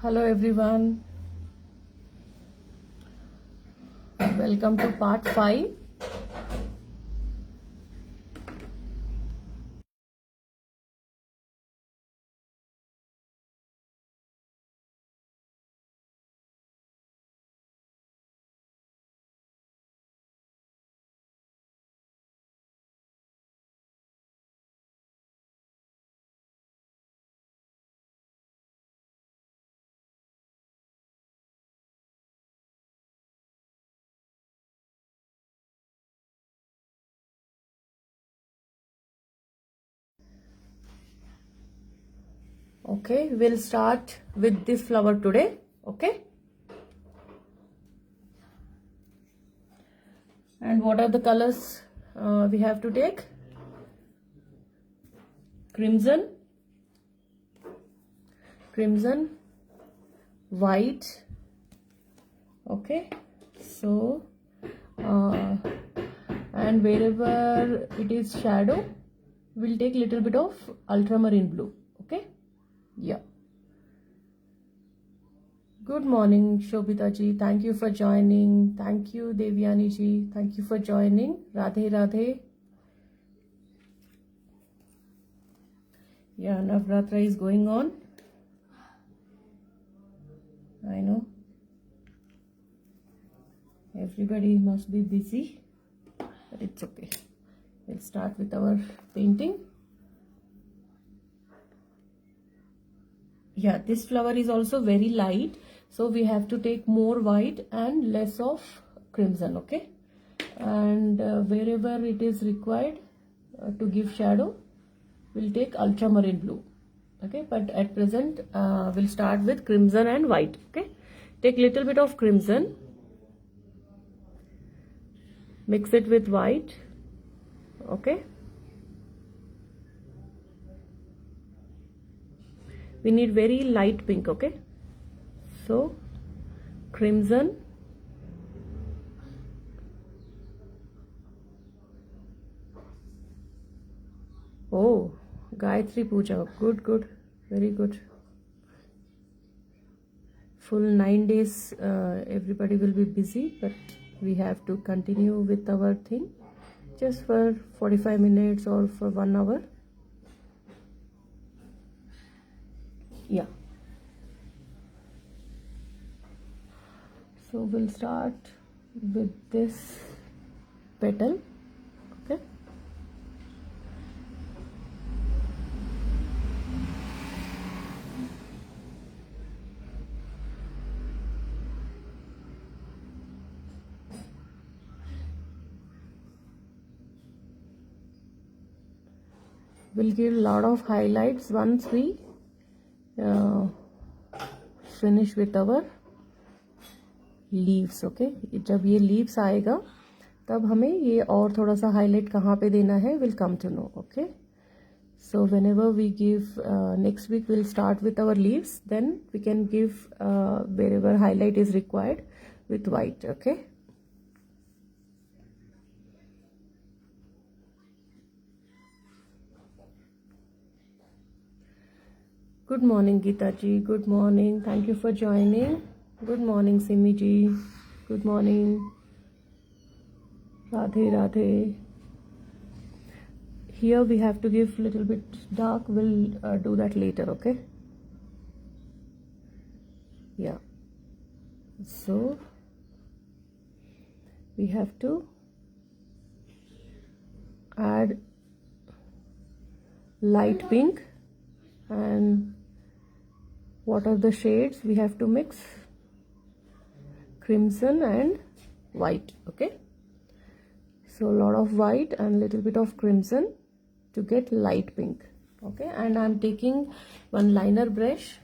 Hello everyone, welcome to part 5. Okay, we'll start with this flower today. Okay, and what are the colors we have to take? Crimson, white. Okay, so and wherever it is shadow, we'll take little bit of ultramarine blue. Okay, yeah. Good morning, Shobita ji. Thank you for joining. Thank you, Devyani ji. Thank you for joining. Radhe Radhe. Yeah, Navratra is going on. I know. Everybody must be busy, but it's okay. We'll start with our painting. Yeah, this flower is also very light, so we have to take more white and less of crimson. Okay, and wherever it is required to give shadow, we'll take ultramarine blue. Okay, but at present we'll start with crimson and white. Okay, take little bit of crimson, mix it with white. Okay, we need very light pink. Okay, so crimson, oh, Gayatri Puja, good, very good. Full 9 days everybody will be busy, but we have to continue with our thing just for 45 minutes or for 1 hour. Yeah, so we'll start with this petal. Okay, we'll give a lot of highlights once we finish with our leaves. Okay, जब ये leaves आएगा तब हमें ये और थोड़ा सा highlight कहाँ पे देना है, we'll come to know. Okay, so whenever we give next week we'll start with our leaves, then we can give wherever highlight is required with white. Okay, good morning Geeta ji, good morning, thank you for joining. Good morning Simi ji, good morning. Radhe Radhe. Here we have to give little bit dark, we'll do that later. Okay, yeah, so we have to add light pink, and what are the shades we have to mix? Crimson and white. Okay, so a lot of white and little bit of crimson to get light pink. Okay, and I'm taking one liner brush.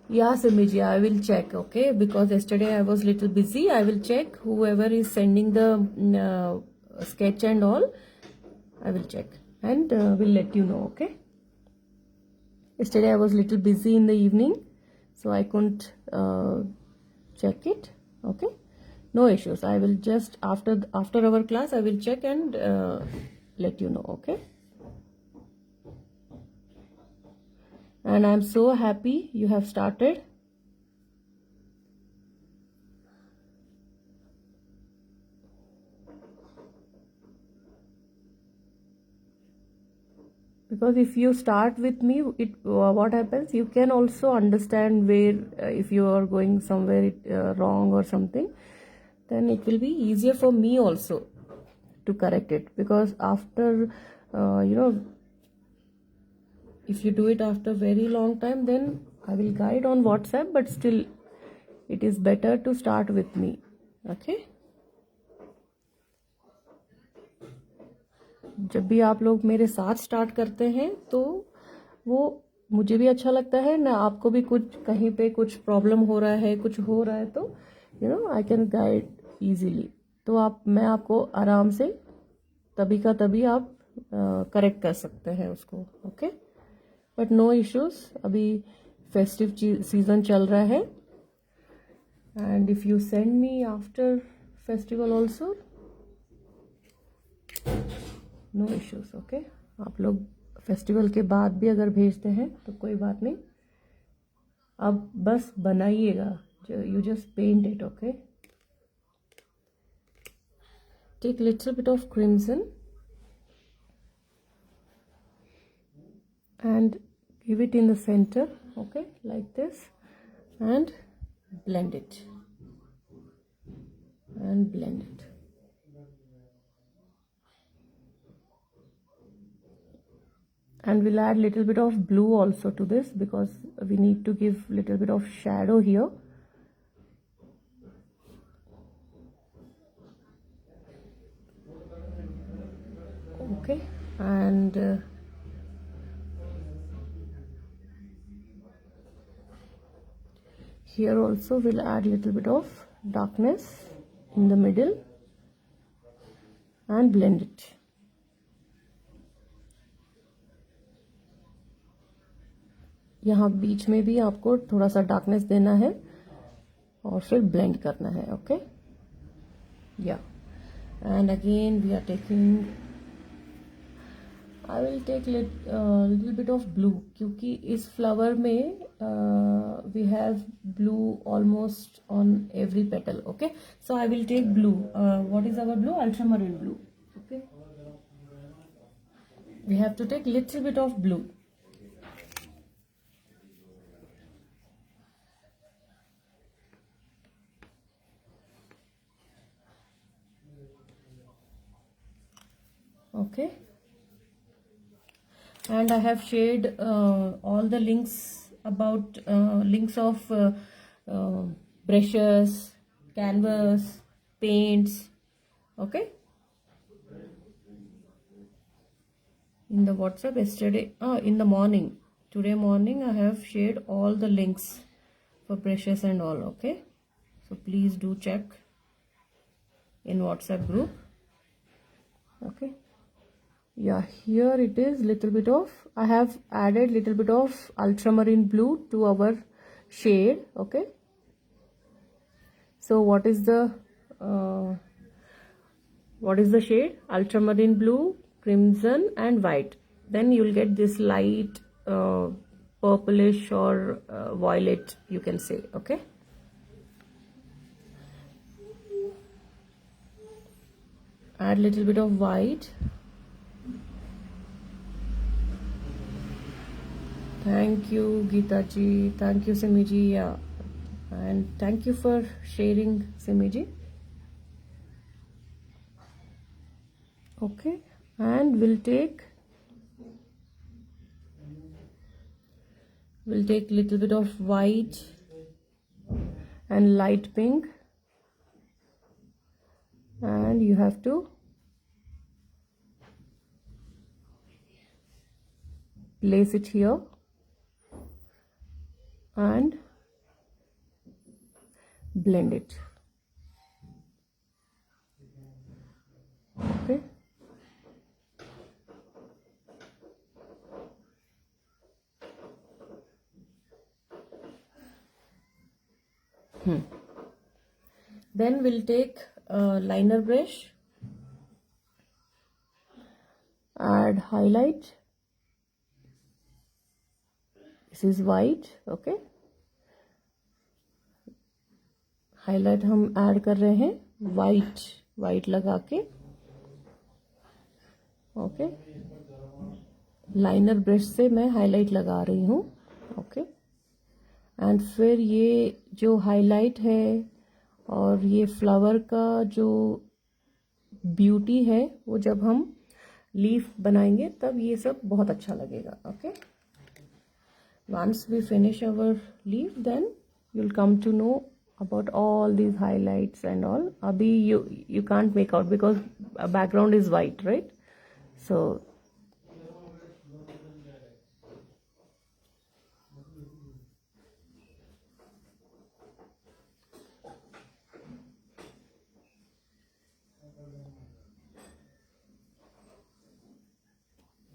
Yeah, Simiji, I will check. Okay, because yesterday I was little busy. I will check whoever is sending the sketch and all. I will check and will let you know. Okay, yesterday I was little busy in the evening, so I couldn't check it. Okay, no issues. I will just after our class I will check and let you know. Okay, and I'm so happy you have started. Because if you start with me, what happens, you can also understand where if you are going somewhere wrong or something, then it will be easier for me also to correct it. Because after if you do it after very long time, then I will guide on WhatsApp, but still it is better to start with me. Okay, जब भी आप लोग मेरे साथ start करते हैं तो वो मुझे भी अच्छा लगता है ना, आपको भी कुछ कहीं पे कुछ प्रॉब्लम हो रहा है, कुछ हो रहा है, तो आई कैन गाइड इजीली. तो मैं आपको आराम से तभी का तभी आप करेक्ट कर सकते हैं उसको. Okay, but no issues. अभी फेस्टिव सीजन चल रहा है, and if you send me after festival also, no issues. Okay, आप लोग फेस्टिवल के बाद भी अगर भेजते हैं तो कोई बात नहीं. अब बस बनाइएगा, you just paint it. Okay, take little bit of crimson and give it in the center. Okay, like this, and blend it and blend it. And we'll add little bit of blue also to this, because we need to give little bit of shadow here. Okay, and here also we'll add little bit of darkness in the middle and blend it. यहाँ बीच में भी आपको थोड़ा सा darkness देना है और फिर ब्लेंड करना है. ओके, या and again we are taking, I will take little bit of blue, क्योंकि इस फ्लावर में we have blue almost on every petal. Okay, so I will take blue. What is our blue? Ultramarine blue. Okay, we have to take little bit of blue. Okay, and I have shared all the links about links of brushes, canvas, paints. Okay, in the WhatsApp yesterday, in the morning, today morning I have shared all the links for brushes and all. Okay, so please do check in WhatsApp group. Okay, yeah, here it is little bit of, I have added little bit of ultramarine blue to our shade. Okay, so what is the shade? Ultramarine blue, crimson and white. Then you will get this light purplish or violet, you can say. Okay, add little bit of white. Thank you, Geeta ji. Thank you, Simi ji. Yeah, and thank you for sharing, Simi ji. Okay, and we'll take little bit of white and light pink, and you have to place it here and blend it. Okay, then we'll take a liner brush, add highlight. This is white. Okay, highlight हम add कर रहे हैं white लगा के. Okay, liner brush से मैं highlight लगा रही हूँ. ओके, एंड फिर ये जो हाईलाइट है और ये फ्लावर का जो ब्यूटी है वो जब हम लीफ बनाएंगे तब ये सब बहुत अच्छा लगेगा. Okay, once we finish our leaf then you'll come to know about all these highlights and all. Abhi you can't make out because background is white, right? So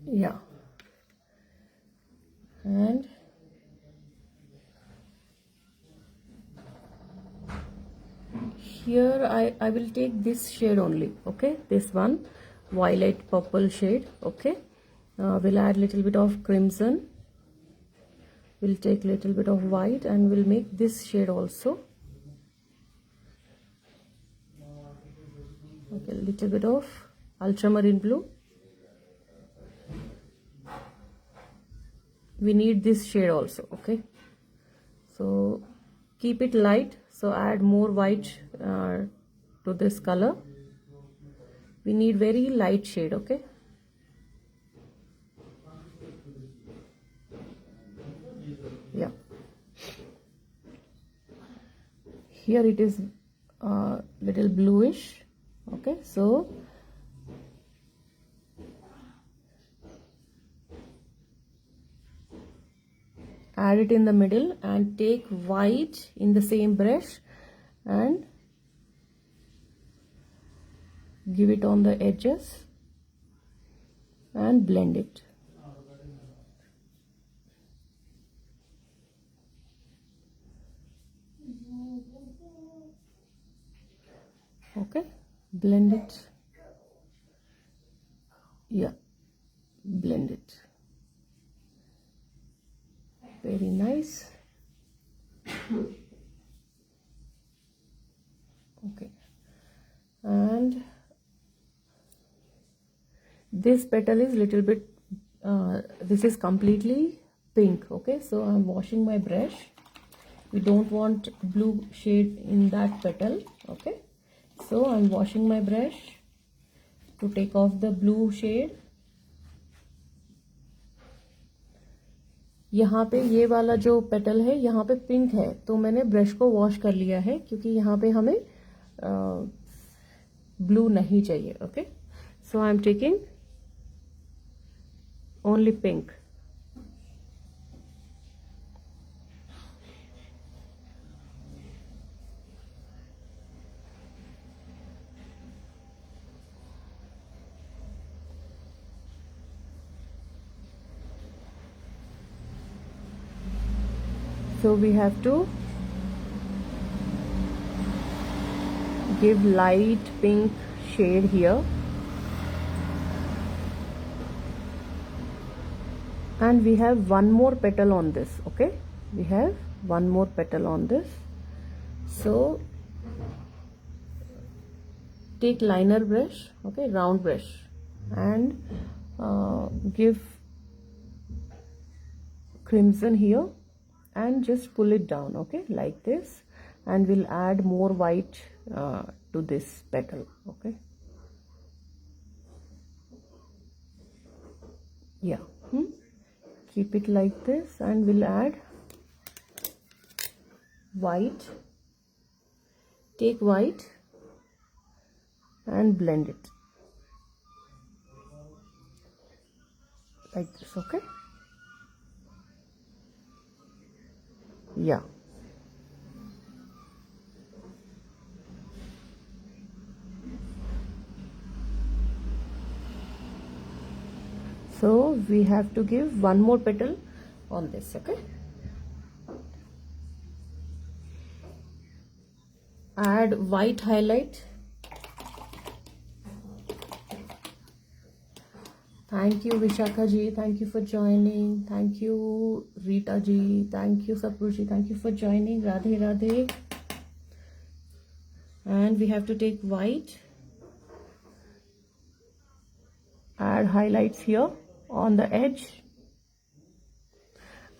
yeah, and here I will take this shade only. Okay, this one violet purple shade. Okay, we'll add little bit of crimson. We'll take little bit of white and we'll make this shade also. Okay, little bit of ultramarine blue. We need this shade also. Okay, so keep it light, so add more white to this color. We need very light shade. Okay, yeah, here it is little bluish. Okay, so add it in the middle and take white in the same brush and give it on the edges and blend it. Okay, blend it. Yeah, blend it. Very nice. Okay, and this petal is little bit this is completely pink. Okay, so I'm washing my brush. We don't want blue shade in that petal. Okay, so I'm washing my brush to take off the blue shade. यहाँ पे ये वाला जो petal है यहाँ पे pink है, तो मैंने ब्रश को वॉश कर लिया है क्योंकि यहाँ पे हमें ब्लू नहीं चाहिए. Okay, so I am taking only pink. So we have to give light pink shade here, and we have one more petal on this. Okay, we have one more petal on this. So take liner brush, okay, round brush, and give crimson here and just pull it down. Okay, like this, and we'll add more white to this petal. Okay, yeah, keep it like this, and we'll add white. Take white and blend it like this. Okay, yeah, so we have to give one more petal on this. Okay, add white highlight. Thank you, Vishakha ji. Thank you for joining. Thank you, Rita ji. Thank you, Sapru ji. Thank you for joining. Radhe Radhe. And we have to take white. Add highlights here on the edge.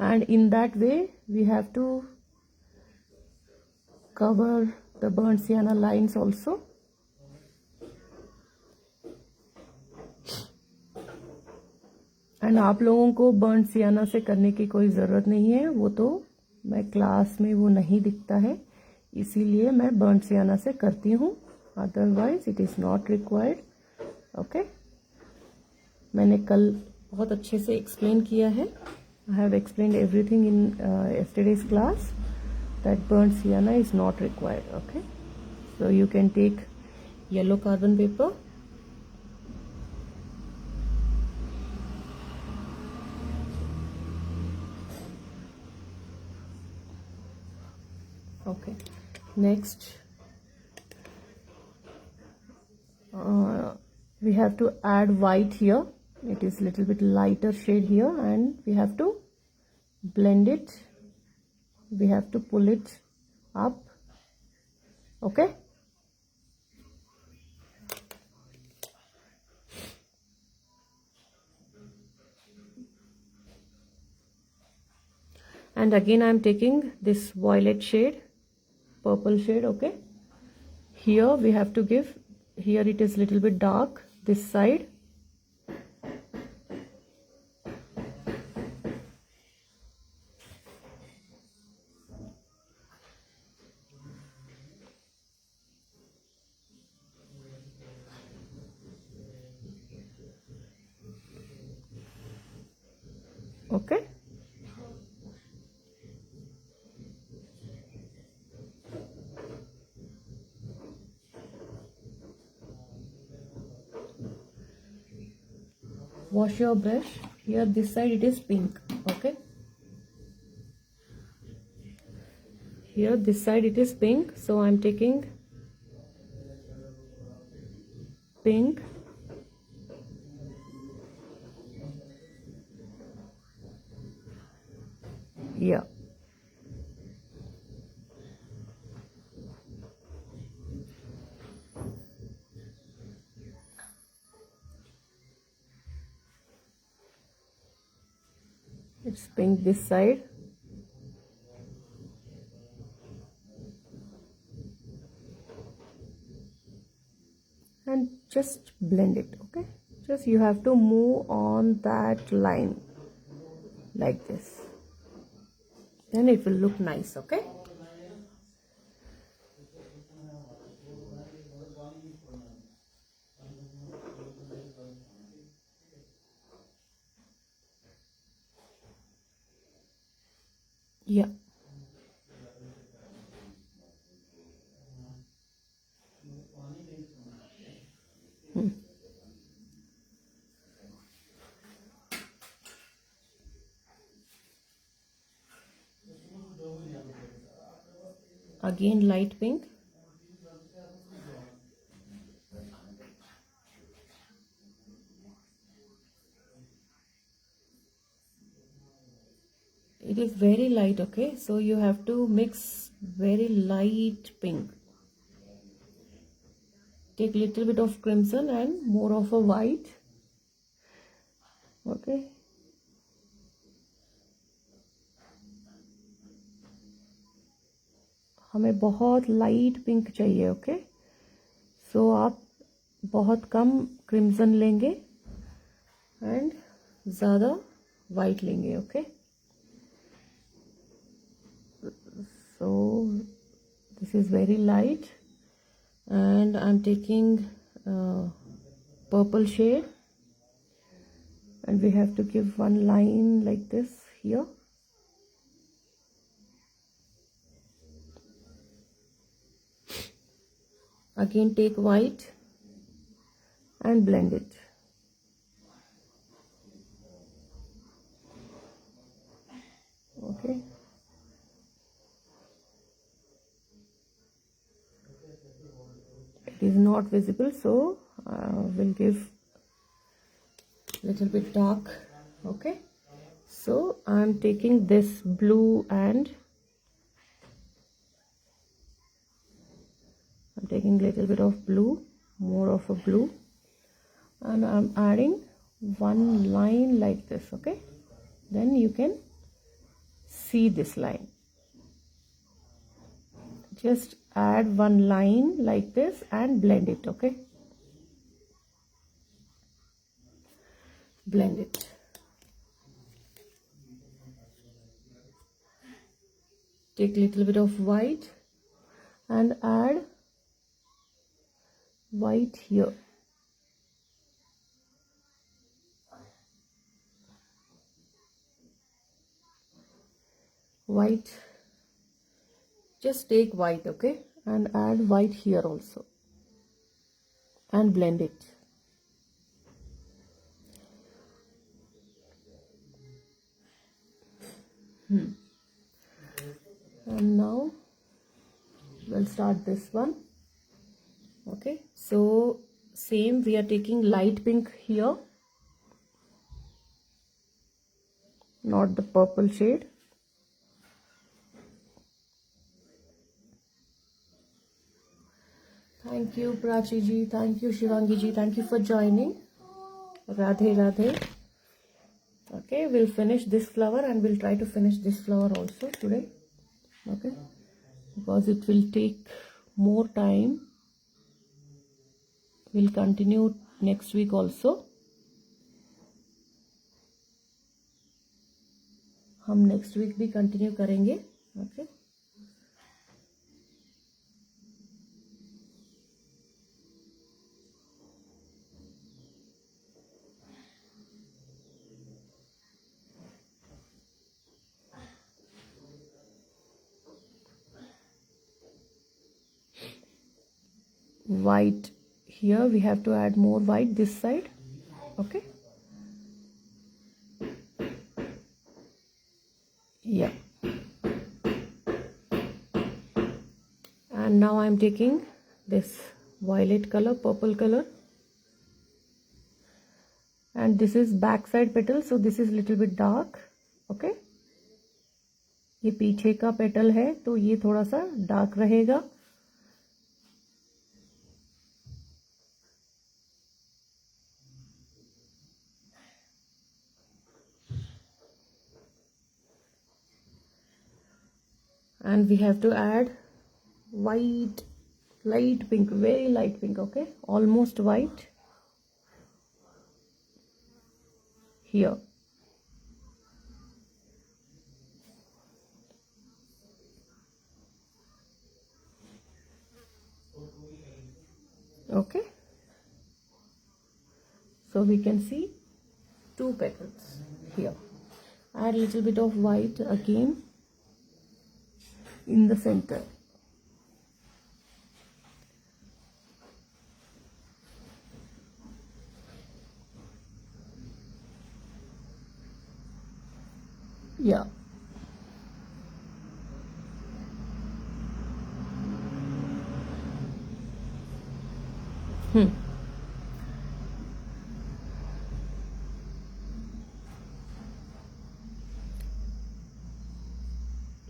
And in that way, we have to cover the burnt sienna lines also. And आप लोगों को burn सियाना से करने की कोई ज़रूरत नहीं है, वो तो मैं क्लास में वो नहीं दिखता है, इसीलिए मैं बर्न सियाना से करती हूँ, otherwise it is not required. Okay, मैंने कल बहुत अच्छे से एक्सप्लेन किया है. I have explained everything in yesterday's class that burnt sienna is not required. Okay, so you can take yellow carbon paper. Okay, next we have to add white here. It is little bit lighter shade here, and we have to blend it. We have to pull it up. Okay, and again I am taking this violet shade, purple shade. Okay, here we have to give, here it is little bit dark this side. Okay, wash your brush. Here this side it is pink. Okay, here this side it is pink, so I am taking pink. Yeah, it's pink this side. And just blend it. Okay, just you have to move on that line like this, then it will look nice. Okay, yeah. Again light pink. It is very light. Okay, so you have to mix very light pink. Take little bit of crimson and more of a white. Okay, हमें बहुत light pink चाहिए. Okay, सो आप बहुत कम crimson लेंगे and ज़्यादा white लेंगे. Okay, so this is very light and I'm taking purple shade, and we have to give one line like this here. Again take white and blend it. Okay, it is not visible, so we'll give little bit dark. Okay, so I'm taking this blue and I'm taking little bit of blue, more of a blue, and I'm adding one line like this. Okay, then you can see this line. Just add one line like this and blend it. Okay, blend it. Take little bit of white and add white here. White, just take white, okay, and add white here also and blend it. And now we'll start this one. Okay, so same, we are taking light pink here, not the purple shade. Thank you Prachi ji, thank you Shivangi ji, thank you for joining. Radhe Radhe. Okay, we'll finish this flower and we'll try to finish this flower also today. Okay, because it will take more time. We'll continue next week also. हम next week भी continue करेंगे. Okay, white here, we have to add more white this side. Okay, yeah, and now I'm taking this violet color, purple color, and this is back side petal, so this is little bit dark. Okay, ये पीछे का petal है तो ये थोड़ा सा dark रहेगा. And we have to add white, light pink, very light pink. Okay, almost white here. Okay, so we can see two petals here. Add a little bit of white again in the center. Yeah,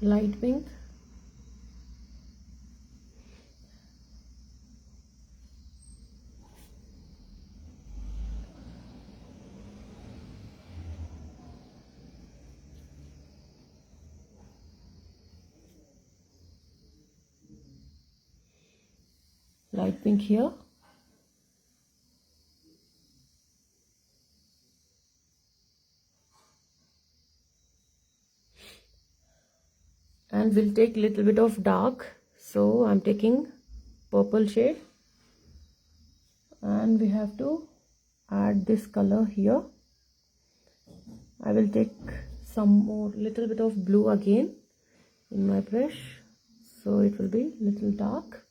light pink, light pink here. And we'll take little bit of dark, so I'm taking purple shade and we have to add this color here. I will take some more, little bit of blue again in my brush, so it will be little dark.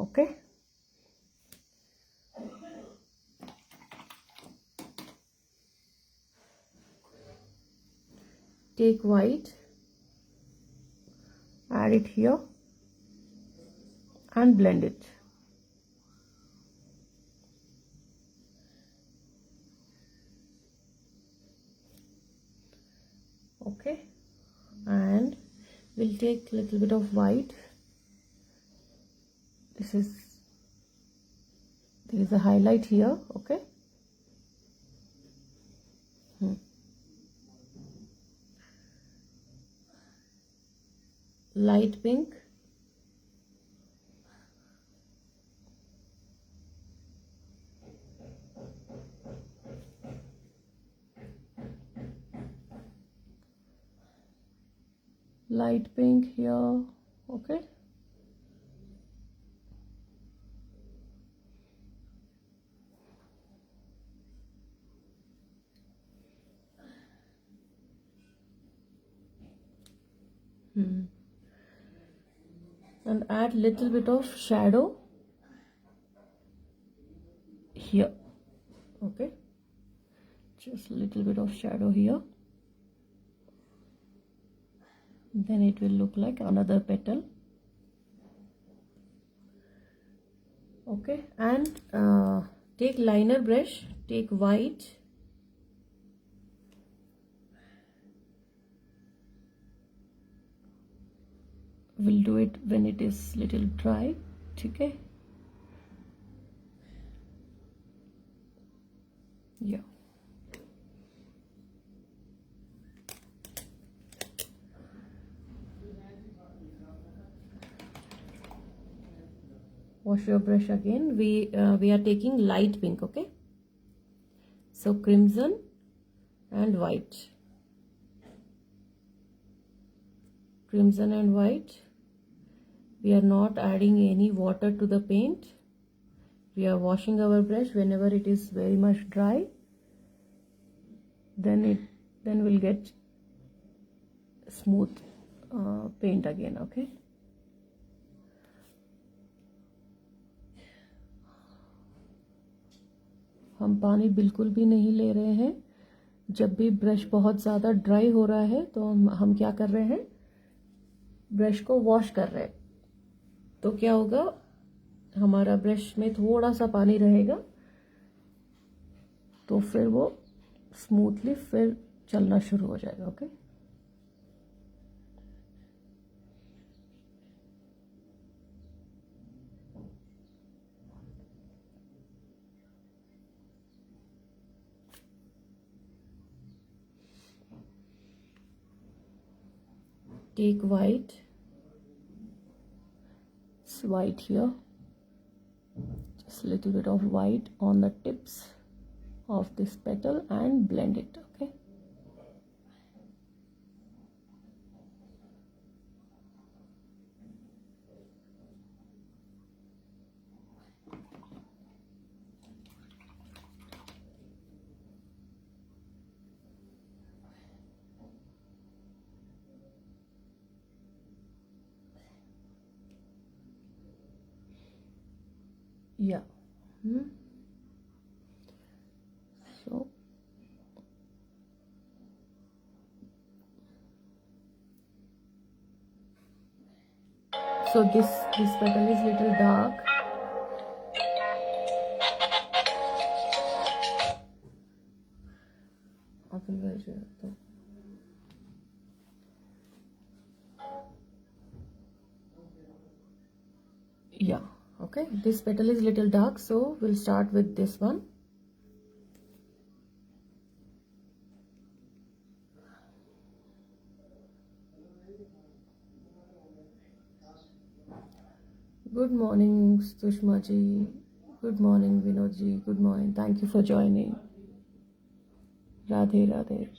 Okay, take white add it here and blend it. Okay, and we'll take a little bit of white. There is a highlight here. Okay. Light pink, light pink here. Okay, and add little bit of shadow here. Okay, just a little bit of shadow here, then it will look like another petal. Okay, and take liner brush, take white, we'll do it when it is little dry. Okay, yeah. Wash your brush again. We are taking light pink. Okay, so crimson and white, crimson and white. We are not adding any water to the paint. We are washing our brush whenever it is very much dry, then we'll get smooth paint again. Okay, हम पानी बिल्कुल भी नहीं ले रहे हैं. जब भी ब्रश बहुत ज़्यादा ड्राई हो रहा है तो हम क्या कर रहे हैं, ब्रश को वॉश कर रहे हैं. तो क्या होगा, हमारा ब्रश में थोड़ा सा पानी रहेगा तो फिर वो स्मूथली फिर चलना शुरू हो जाएगा. Okay, take white here, just a little bit of white on the tips of this petal and blend it. Okay, yeah. So this petal is little dark. Yeah, okay, this petal is little dark, so we'll start with this one. Good morning, Sushma ji. Good morning, Vinod ji. Good morning. Thank you for joining. Radhe Radhe.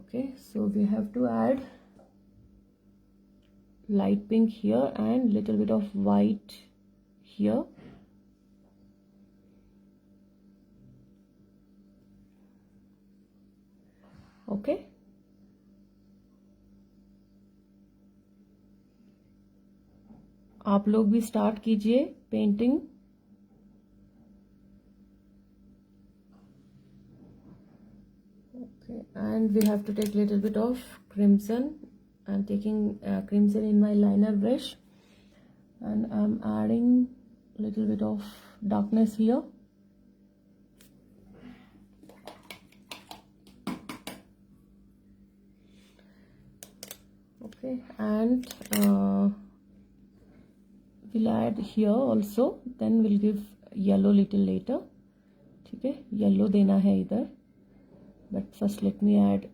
Okay, so we have to add light pink here and little bit of white here. Okay, आप लोग भी start कीजिए painting. Okay, and we have to take little bit of crimson. I'm taking crimson in my liner brush and I'm adding little bit of darkness here. Okay, and we'll add here also, then we'll give yellow little later. ठीक है, yellow देना है इधर, but first let me add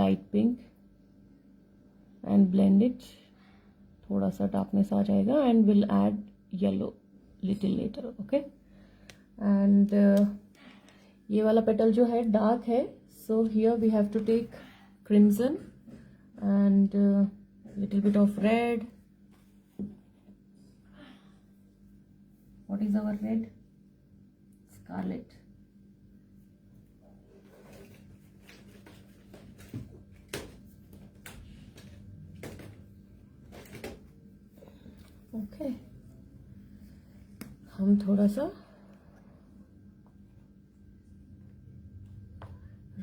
light pink and blend it. थोड़ा सा darkness आ जाएगा and we'll add yellow little later. Okay, and ये वाला petal जो है dark है, so here we have to take crimson and little bit of red. What is our red? Scarlet. Okay, हम थोड़ा सा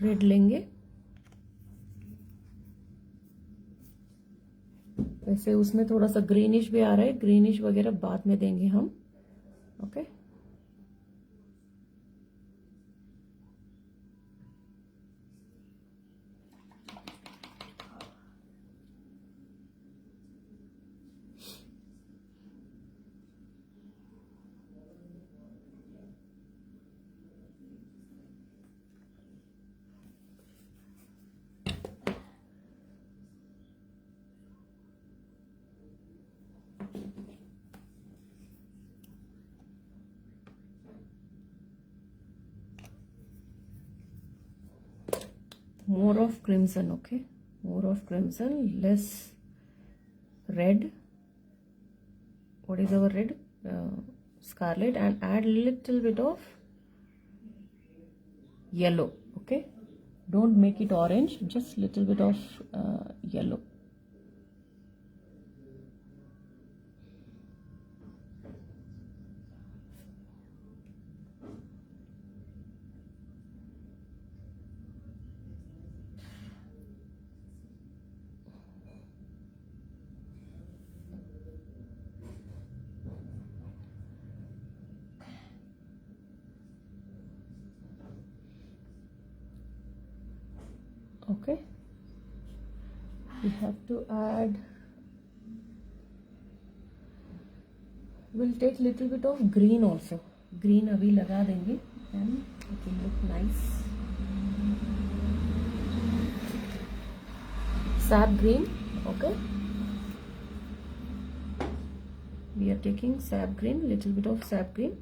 रेड लेंगे. वैसे उसमें थोड़ा सा ग्रीनिश भी आ रहा है, ग्रीनिश वगैरह बाद में देंगे हम. Okay, more of crimson. Okay, more of crimson, less red. What is our red? Scarlet, and add little bit of yellow. Okay, don't make it orange, just little bit of yellow. Okay, we have to add, we'll take little bit of green also. Green अभी लगा देंगे and it will look nice. Sap green. Okay, we are taking sap green, little bit of sap green.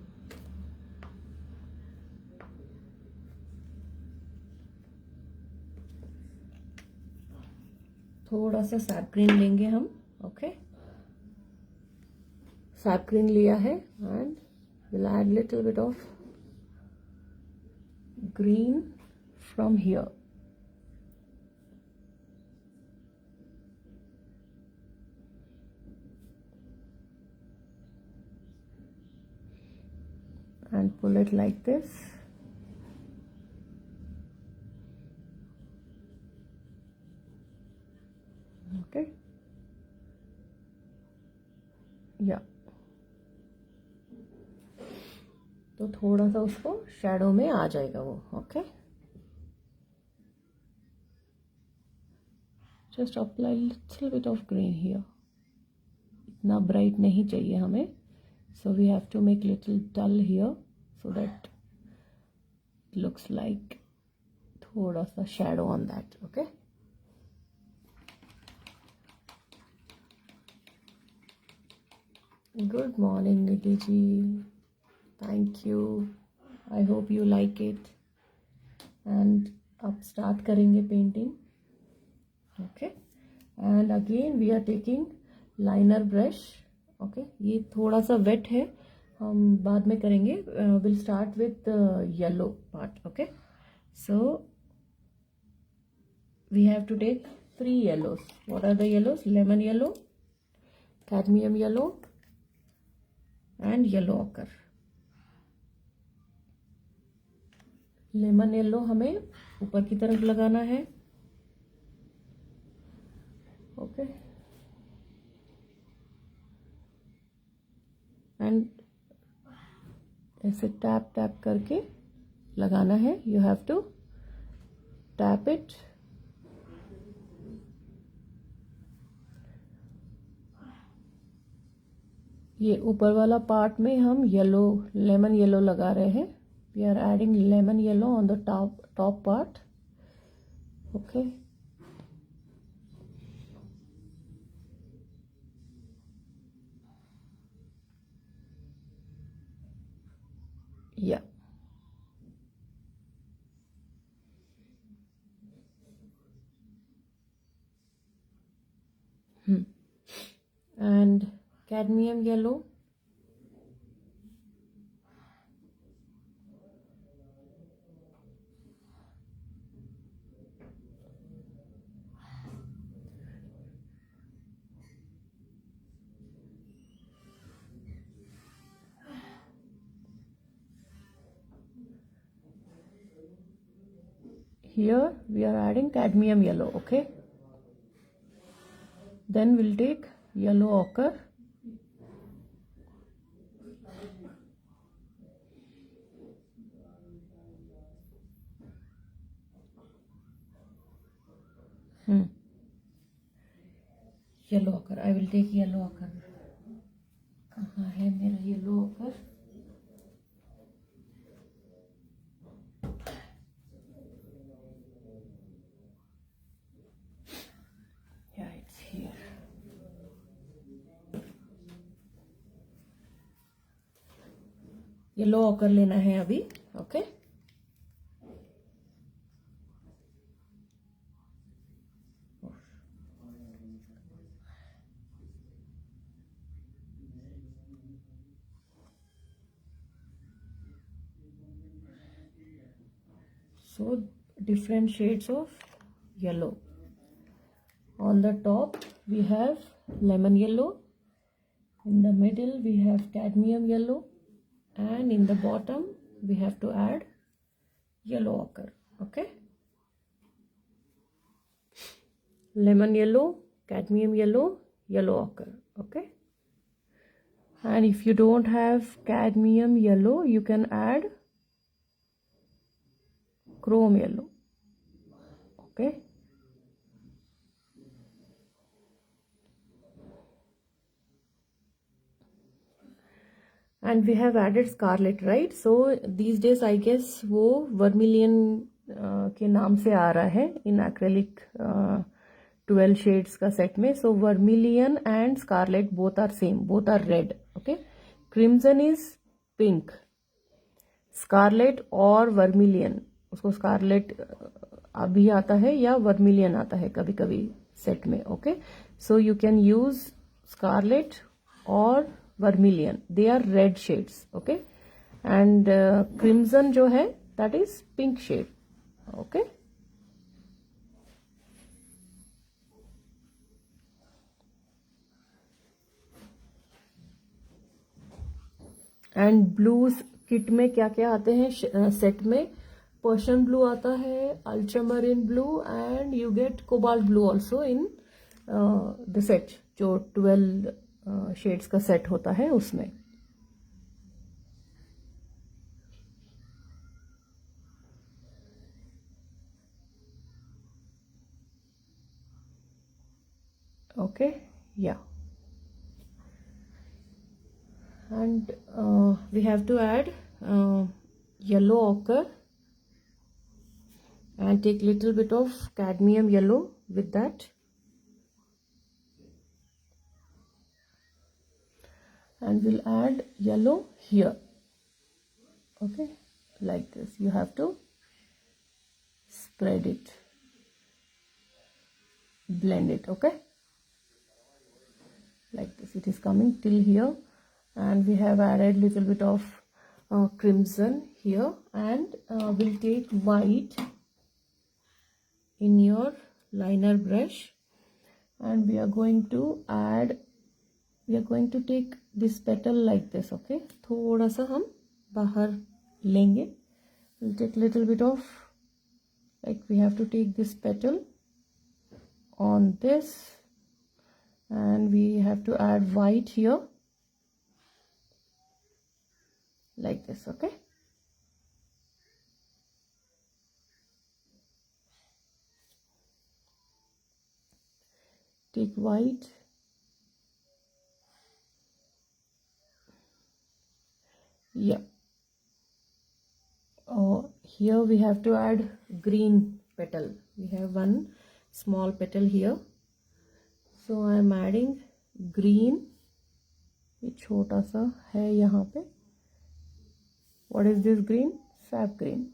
थोड़ा सा SAP green लेंगे हम. Okay, SAP green लिया है and will add little bit of green from here. and pull it like this. Okay, या तो थोड़ा सा उसको शैडो में आ जाएगा वो. Okay, just apply little bit of green here. इतना ब्राइट नहीं चाहिए हमें, so we have to make little dull here so that it looks like थोड़ा सा shadow on that. Okay, good morning Nidhi ji, thank you. I hope you like it and अब start करेंगे painting. Okay, and again we are taking liner brush. Okay, ये थोड़ा सा wet है, हम बाद में करेंगे. Will start with yellow part. Okay, so we have to take 3 yellows. What are the yellows? Lemon yellow, cadmium yellow and yellow ochre. Lemon yellow हमें ऊपर की तरफ लगाना है. ओके, एंड ऐसे टैप टैप करके लगाना है. You have to tap it. ये ऊपर वाला पार्ट में हम येलो, लेमन येलो लगा रहे हैं. We are adding lemon yellow on the top part. Okay, या and cadmium yellow. Here we are adding cadmium yellow. Okay, then we'll take yellow ochre. Yellow ochre. I will take yellow ochre. कहाँ है मेरा yellow ochre? Yeah, it's here. Yellow ochre लेना है अभी. Okay, so different shades of yellow. On the top we have lemon yellow, in the middle we have cadmium yellow, and in the bottom we have to add yellow ochre. Okay, lemon yellow, cadmium yellow, yellow ochre. Okay, and if you don't have cadmium yellow, you can add chrome yellow. Okay, and we have added scarlet, right? So these days I guess वो vermilion के नाम से आ रहा है in acrylic 12 shades का set में. So vermilion and scarlet both are same, both are red. Okay, crimson is pink, scarlet और vermilion, उसको scarlet अभी आता है या vermilion आता है कभी कभी set में. Okay, so you can use scarlet or vermilion, they are red shades. Okay, and crimson जो है that is pink shade. Okay, and blues kit में क्या क्या आते हैं सेट में? पर्शियन ब्लू आता है, ultramarine blue, and you get cobalt blue also in the set, जो 12 शेड्स का सेट होता है उसमें. ओके, या, and we have to add yellow ochre and take little bit of cadmium yellow with that, and we'll add yellow here. Okay, like this you have to spread it, blend it. Okay, like this. It is coming till here, and we have added little bit of crimson here, and we'll take white in your liner brush, and we are going to take this petal like this. Okay, थोड़ा सा हम बाहर लेंगे. We'll take little bit of, like we have to take this petal on this, and we have to add white here like this. Okay, take white, yeah. Here we have to add green petal. We have one small petal here, so I am adding green. ये छोटा सा है यहाँ पे. What is this green? Sap green.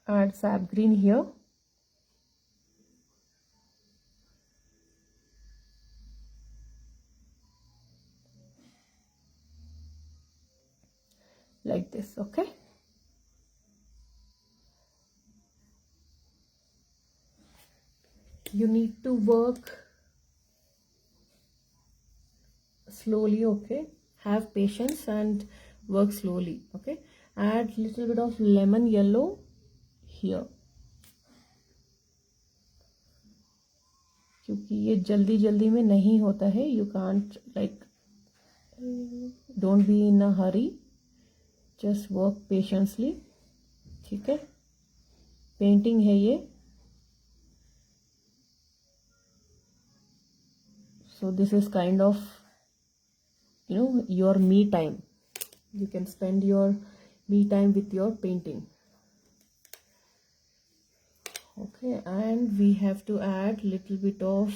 Add sap green here. Like this. Okay, you need to work slowly. Okay, have patience and work slowly. Okay, add little bit of lemon yellow here, क्योंकि ये जल्दी जल्दी में नहीं होता है. You can't, like, don't be in a hurry, just work patiently. ठीक है, पेंटिंग है ये, so this is kind of, your me time. You can spend your me time with your painting. Okay, and we have to add little bit of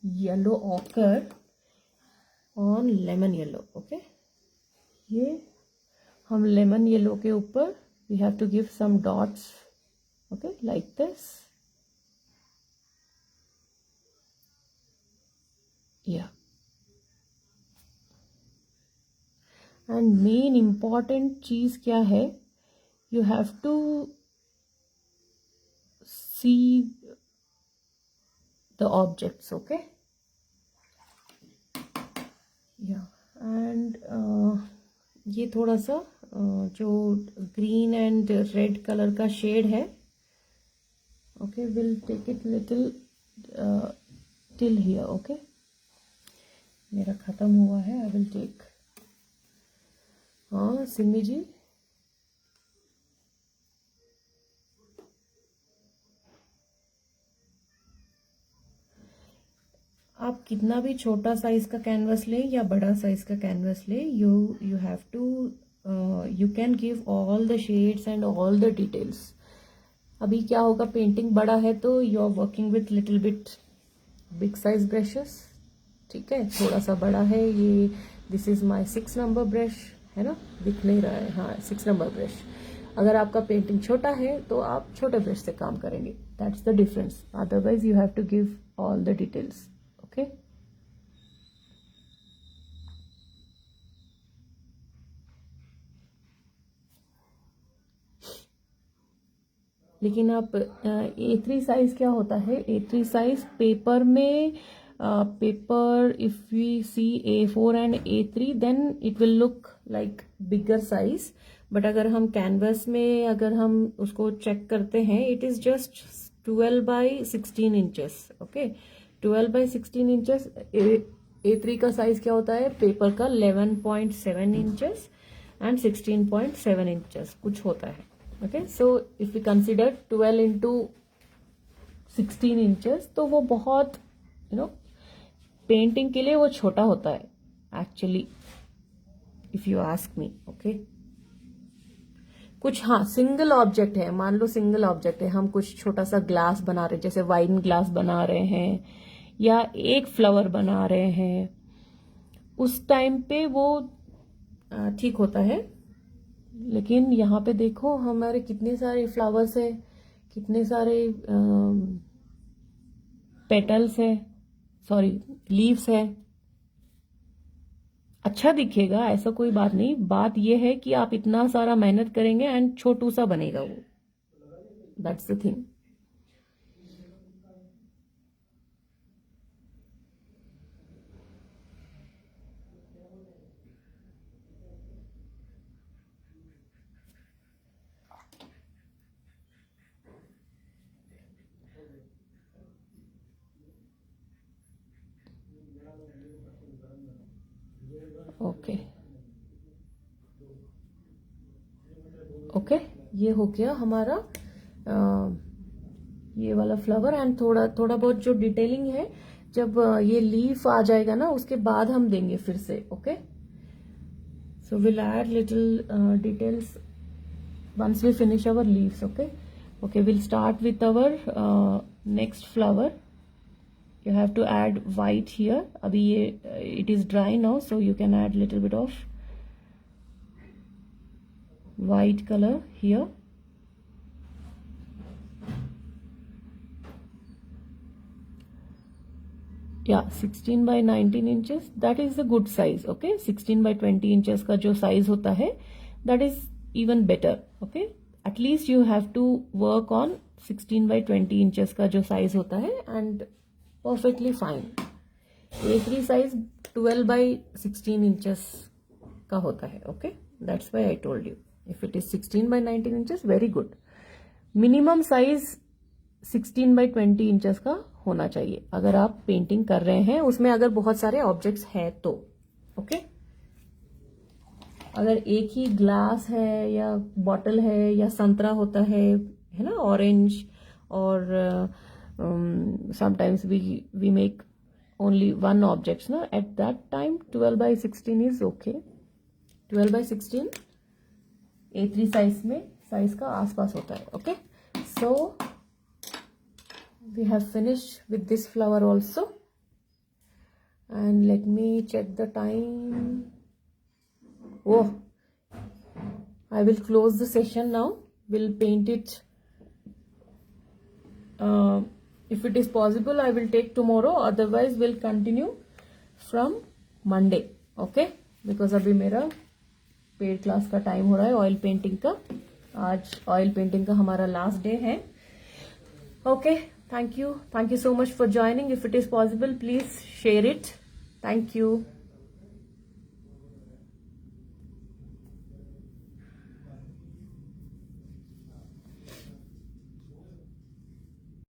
yellow ochre on lemon yellow. Okay, ये हम lemon yellow के ऊपर we have to give some dots. Okay, like this. Yeah, and main important चीज क्या है, you have to see the objects. Okay, yeah, and ये थोड़ा सा जो ग्रीन एंड रेड कलर का शेड है. Okay, we'll take it little till here. Okay, मेरा खत्म हुआ है. I will take. हाँ सिमी जी, आप कितना भी छोटा साइज का कैनवस ले या बड़ा साइज का कैनवस ले, you have to, you can give all the shades and all the details. अभी क्या होगा, पेंटिंग बड़ा है तो you are working with little bit big size brushes. ठीक है, थोड़ा सा बड़ा है ये. This is my 6 number brush, है ना, दिख नहीं रहा है. हाँ, 6 नंबर ब्रश. अगर आपका पेंटिंग छोटा है तो आप छोटे ब्रश से काम करेंगे. That's the difference. Otherwise you have to give all the details. Okay, लेकिन आप A3 साइज क्या होता है, A3 साइज पेपर में, paper if we see A4 and A3 then it will look like bigger size. But अगर हम canvas में अगर हम उसको चेक करते हैं, it is just 12 by 16 inches. Okay, 12 by 16 inches. A3 का साइज क्या होता है, पेपर का 11.7 इंचेस एंड 16.7 इंचेस कुछ होता है. Okay, so if we consider 12 into 16 inches, तो वो बहुत पेंटिंग के लिए वो छोटा होता है actually, if you ask me. Okay, कुछ, हाँ, सिंगल ऑब्जेक्ट है, मान लो सिंगल ऑब्जेक्ट है, हम कुछ छोटा सा ग्लास बना रहे हैं, जैसे वाइन ग्लास बना रहे हैं, या एक फ्लावर बना रहे हैं, उस टाइम पे वो ठीक होता है। लेकिन यहाँ पे देखो हमारे कितने सारे फ्लावर्स है, कितने सारे पेटल्स है, सॉरी लीव्स है। अच्छा दिखेगा, ऐसा कोई बात नहीं, बात ये है कि आप इतना सारा मेहनत करेंगे एंड छोटू सा बनेगा वो, that's the thing. Okay okay, ये हो गया हमारा ये वाला फ्लावर। एंड थोड़ा थोड़ा बहुत जो डिटेलिंग है, जब ये लीफ आ जाएगा ना उसके बाद हम देंगे फिर से। Okay, so will add little details once we finish our leaves. Okay, we'll start with our next flower. You have to add white here. Abhi ye it is dry now, so you can add little bit of white color here. Yeah, 16 by 19 inches, that is a good size. Okay, 16 by 20 inches का जो size होता है, that is even better. Okay, at least you have to work on 16 by 20 inches का जो size होता है, and perfectly fine. A3 size 12 by 16 inches का होता है. Okay, that's why I told you. If it is 16 by 19 inches, very good. Minimum size 16 by 20 inches का होना चाहिए अगर आप पेंटिंग कर रहे हैं, उसमें अगर बहुत सारे ऑब्जेक्ट्स हैं तो। ओके, अगर एक ही ग्लास है या बॉटल है या संतरा होता है ना, ऑरेंज, और sometimes we make only one objects ना, at that time 12 by 16 is okay. 12 by 16 A3 size का आसपास होता है। Okay, so we have finished with this flower also, and let me check the time. Oh, I will close the session now. We'll paint it, if it is possible I will take tomorrow, otherwise we'll continue from Monday. Okay, because अभी मेरा paid class का time हो रहा है oil painting का। आज oil painting का हमारा लास्ट डे है। Okay, thank you so much for joining. If it is possible, please share it. Thank you.